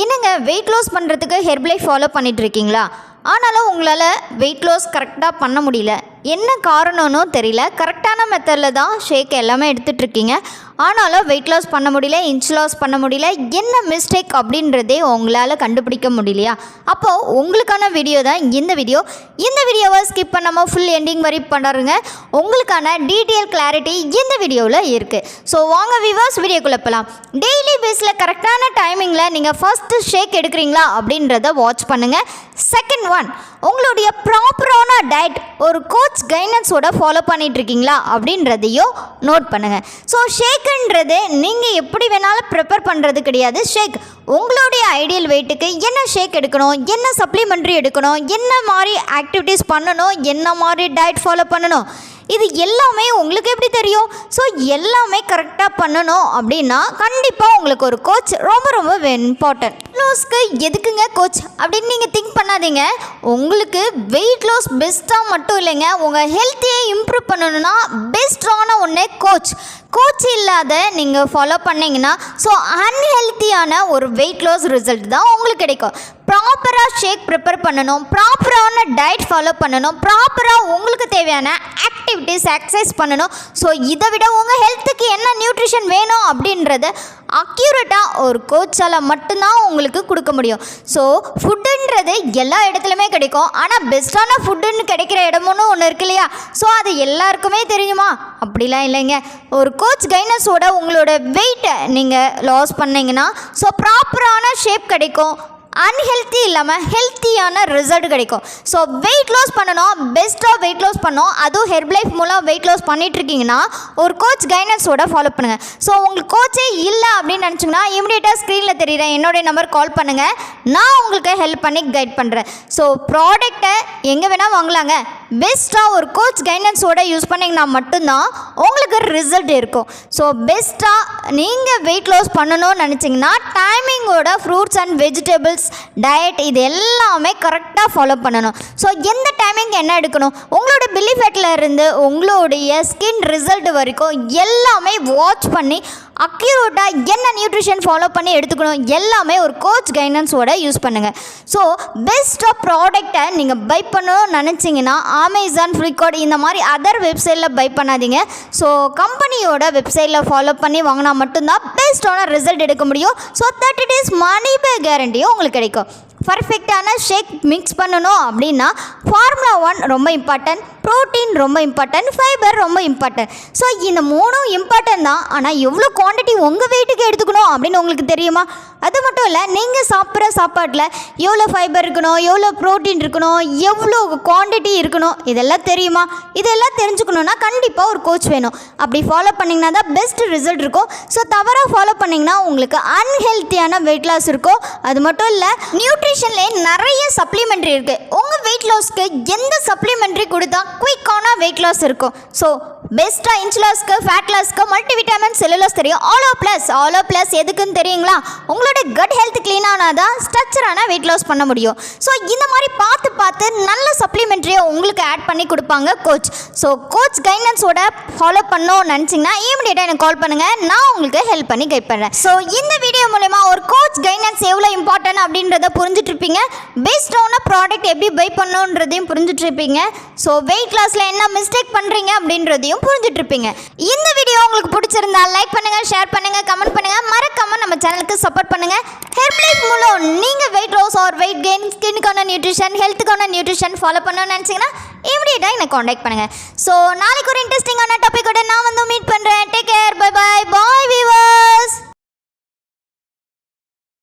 என்னங்க weight loss பண்ணுறதுக்கு Herbalife follow பண்ணிகிட்ருக்கீங்களா? ஆனாலும் உங்களால் வெயிட் லாஸ் கரெக்டாக பண்ண முடியல. என்ன காரணம்னு தெரியல. கரெக்டான மெத்தடில் தான் ஷேக் எல்லாமே எடுத்துகிட்ருக்கீங்க. ஆனாலும் வெயிட் லாஸ் பண்ண முடியல, இன்ச் லாஸ் பண்ண முடியல. என்ன மிஸ்டேக் அப்படின்றதே உங்களால் கண்டுபிடிக்க முடியலையா? அப்போது உங்களுக்கான வீடியோ தான் இந்த வீடியோ. இந்த வீடியோவை ஸ்கிப் பண்ணாமல் ஃபுல் எண்டிங் வரை பண்ணுறங்க. உங்களுக்கான டீட்டெயில் கிளாரிட்டி இந்த வீடியோவில் இருக்குது. ஸோ வாங்க வியூவர்ஸ் வீடியோக்குள்ளே போகலாம். டெய்லி பேஸில் கரெக்டான டைமிங்கில் நீங்கள் ஃபஸ்ட்டு ஷேக் எடுக்கிறீங்களா அப்படின்றத வாட்ச் பண்ணுங்கள். செகண்ட் ஒன், உங்களுடைய ப்ராப்பரான டயட் ஒரு கோச் கைடன்ஸோட ஃபாலோ பண்ணிகிட்ருக்கீங்களா அப்படின்றதையும் நோட் பண்ணுங்கள். ஸோ ஷேக்குன்றது நீங்கள் எப்படி வேணாலும் ப்ரிப்பேர் பண்ணுறது கிடையாது. ஷேக் உங்களுடைய ஐடியல் வெயிட்டுக்கு என்ன ஷேக் எடுக்கணும், என்ன சப்ளிமெண்ட்ரி எடுக்கணும், என்ன மாதிரி ஆக்டிவிட்டீஸ் பண்ணணும், என்ன மாதிரி டயட் ஃபாலோ பண்ணணும், இது எல்லாமே உங்களுக்கு எப்படி தெரியும்? ஸோ எல்லாமே கரெக்டாக பண்ணணும் அப்படின்னா கண்டிப்பாக உங்களுக்கு ஒரு கோச் ரொம்ப ரொம்ப இம்பார்ட்டன்ட். லாஸ்க்கு எதுக்குங்க கோச் அப்படின்னு நீங்கள் திங்க் பண்ணாதீங்க. உங்களுக்கு வெயிட் லாஸ் பெஸ்ட்டாக மட்டும் இல்லைங்க, உங்கள் ஹெல்த்தையே இம்ப்ரூவ் பண்ணணுன்னா பெஸ்ட்டான ஒன்றே கோச். கோச் இல்லாத நீங்கள் ஃபாலோ பண்ணிங்கன்னா ஸோ அன்ஹெல்த்தியான ஒரு வெயிட் லாஸ் ரிசல்ட் தான் உங்களுக்கு கிடைக்கும். ப்ராப்பராக ஷேக் ப்ரிப்பேர் பண்ணணும், ப்ராப்பரான டயட் ஃபாலோ பண்ணணும், ப்ராப்பராக உங்களுக்கு தேவையான ஆக்டிவிட்டீஸ் எக்ஸசைஸ் பண்ணணும். ஸோ இதை விட உங்கள் ஹெல்த்துக்கு என்ன நியூட்ரிஷன் வேணும் அப்படின்றத அக்யூரேட்டாக ஒரு கோச்சால் மட்டும்தான் உங்களுக்கு கொடுக்க முடியும். ஸோ ஃபுட்டுன்றது எல்லா இடத்துலையுமே கிடைக்கும். ஆனால் பெஸ்ட்டான ஃபுட்டுன்னு கிடைக்கிற இடமுன்னு ஒன்று இருக்கு இல்லையா? ஸோ அது எல்லாருக்குமே தெரியுமா? அப்படிலாம் இல்லைங்க. ஒரு கோச் கைடன்ஸோட உங்களோட வெயிட்டை நீங்கள் லாஸ் பண்ணிங்கன்னா ஸோ ப்ராப்பரான ஷேப் கிடைக்கும். அன்ஹெல்த்தி இல்லாமல் ஹெல்த்தியான ரிசல்ட் கிடைக்கும். ஸோ வெயிட் லாஸ் பண்ணணும், பெஸ்ட்டாக வெயிட் லாஸ் பண்ணணும். அதுவும் ஹெர்பலைஃப் மூலம் வெயிட் லாஸ் பண்ணிகிட்ருக்கீங்கன்னா ஒரு கோச் கைடன்ஸோட ஃபாலோ பண்ணுங்கள். ஸோ உங்களுக்கு கோச்சே இல்லை அப்படின்னு நினச்சிங்கன்னா இமீடியட்டாக ஸ்க்ரீனில் தெரியுற என்னுடைய நம்பர் கால் பண்ணுங்கள். நான் உங்களுக்கு ஹெல்ப் பண்ணி கைட் பண்ணுறேன். ஸோ ப்ராடக்டை எங்கே வேணால் வாங்கலாங்க. பெஸ்ட்டாக ஒரு கோச் கைடன்ஸோட யூஸ் பண்ணிங்கன்னா மட்டும்தான் உங்களுக்கு ரிசல்ட் இருக்கும். ஸோ பெஸ்ட்டாக நீங்கள் வெயிட் லாஸ் பண்ணணும்னு நினச்சிங்கன்னா டைமிங்கோட ஃப்ரூட்ஸ் அண்ட் வெஜிடபிள்ஸ் டயட் இது எல்லாமே கரெக்டாக ஃபாலோ பண்ணணும். ஸோ எந்த டைமிங் என்ன எடுக்கணும், உங்களோட பில்லி ஃபேட்டில் இருந்து உங்களுடைய ஸ்கின் ரிசல்ட் வரைக்கும் எல்லாமே வாட்ச் பண்ணி அக்யூரேட்டாக என்ன நியூட்ரிஷன் ஃபாலோ பண்ணி எடுத்துக்கணும் எல்லாமே ஒரு கோச் கைடன்ஸோட யூஸ் பண்ணுங்கள். ஸோ பெஸ்ட்டாக ப்ராடக்டை நீங்கள் பை பண்ணணும்னு நினச்சிங்கன்னா அமேசான், ஃப்ளிப்கார்ட் இந்த மாதிரி அதர் வெப்சைட்டில் பை பண்ணாதீங்க. ஸோ கம்பெனியோட வெப்சைட்டில் ஃபாலோ பண்ணி வாங்கினா மட்டும்தான் பெஸ்ட்டான ரிசல்ட் எடுக்க முடியும். ஸோ 30 days மணி பேக் கேரண்டியும் உங்களுக்கு கிடைக்கும். பர்ஃபெக்டான ஷேக் மிக்ஸ் பண்ணணும் அப்படின்னா ஃபார்முலா 1 ரொம்ப இம்பார்ட்டன்ட், ப்ரோட்டீன் ரொம்ப இம்பார்ட்டன்ட், ஃபைபர் ரொம்ப இம்பார்ட்டன்ட். ஸோ இந்த மூணும் இம்பார்ட்டன்ட் தான். ஆனால் எவ்வளோ குவான்டிட்டி உங்கள் வெயிட்டுக்கு எடுத்துக்கணும் அப்படின்னு உங்களுக்கு தெரியுமா? அது மட்டும் இல்லை, நீங்கள் சாப்பிட்ற சாப்பாட்டில் எவ்வளோ ஃபைபர் இருக்கணும், எவ்வளோ ப்ரோட்டீன் இருக்கணும், எவ்வளோ குவான்டிட்டி இருக்கணும், இதெல்லாம் தெரியுமா? இதெல்லாம் தெரிஞ்சுக்கணுன்னா கண்டிப்பாக ஒரு கோச் வேணும். அப்படி ஃபாலோ பண்ணிங்கன்னா தான் பெஸ்ட் ரிசல்ட் இருக்கும். ஸோ தவறாக ஃபாலோ பண்ணிங்கன்னா உங்களுக்கு அன்ஹெல்த்தியான வெயிட் லாஸ் இருக்கும். அது மட்டும் இல்லை, நியூட்ரிஷன்லேயே நிறைய சப்ளிமெண்ட்ரி இருக்குது. உங்கள் வெயிட் லாஸ்க்கு எந்த சப்ளிமெண்ட்ரி கொடுத்தா குயிக்கான வெயிட் லாஸ் இருக்கும்? ஸோ பெஸ்ட்டாக இன்ச் லாஸ்க்கு, ஃபேட் லாஸ்க்கு, மல்டிவிட்டமின், செல்லுலாஸ் தெரியும். ஆலோ ப்ளஸ் எதுக்குன்னு தெரியுங்களா? உங்களோட கட் ஹெல்த் க்ளீனானால் தான் ஸ்ட்ரக்சரான வெயிட் லாஸ் பண்ண முடியும். ஸோ இந்த மாதிரி பார்த்து நல்ல சப்ளிமெண்ட்ரியை உங்களுக்கு ஆட் பண்ணி கொடுப்பாங்க கோச். ஸோ கோச் கைடன்ஸோட ஃபாலோ பண்ணணும்னு நினச்சிங்கன்னா இமீடியட்டாக எனக்கு கால் பண்ணுங்கள். நான் உங்களுக்கு ஹெல்ப் பண்ணி கைட் பண்ணுறேன். ஸோ இந்த வீடியோ மூலமா ஒரு கோச் கைடன்ஸ் எவ்வளோ இம்பார்ட்டன்ட் அப்படின்றத புரிஞ்சுட்ருப்பீங்க. பெஸ்ட்டான ப்ராடக்ட் எப்படி பை பண்ணணுன்றதையும் புரிஞ்சுட்ருப்பீங்க. ஸோ வெயிட் லாஸில் என்ன மிஸ்டேக் பண்ணுறீங்க அப்படின்றதையும் புரிஞ்சுட்ருப்பீங்க. இந்த வீடியோ உங்களுக்கு பிடிச்சிருந்தா லைக் பண்ணுங்கள், ஷேர் பண்ணுங்கள், கமெண்ட் பண்ணுங்கள். மறக்காமல் நம்ம சேனலுக்கு சப்போர்ட் பண்ணுங்கள். ஹெர்பலைஃப் மூலம் நீங்கள் weight loss or weight gain, ஸ்கின்னுக்கான நியூட்ரிஷன், ஹெல்த்துக்கான நியூட்ரிஷன் ஃபாலோ பண்ணணும்னு நினச்சிங்கன்னா இமீடியட்டாக என்னை காண்டாக்ட் பண்ணுங்கள். ஸோ நாளைக்கு ஒரு இன்ட்ரெஸ்டிங்கான டாப்பிக்கோட நான் வந்து மீட் பண்ணுறேன். Take care, by.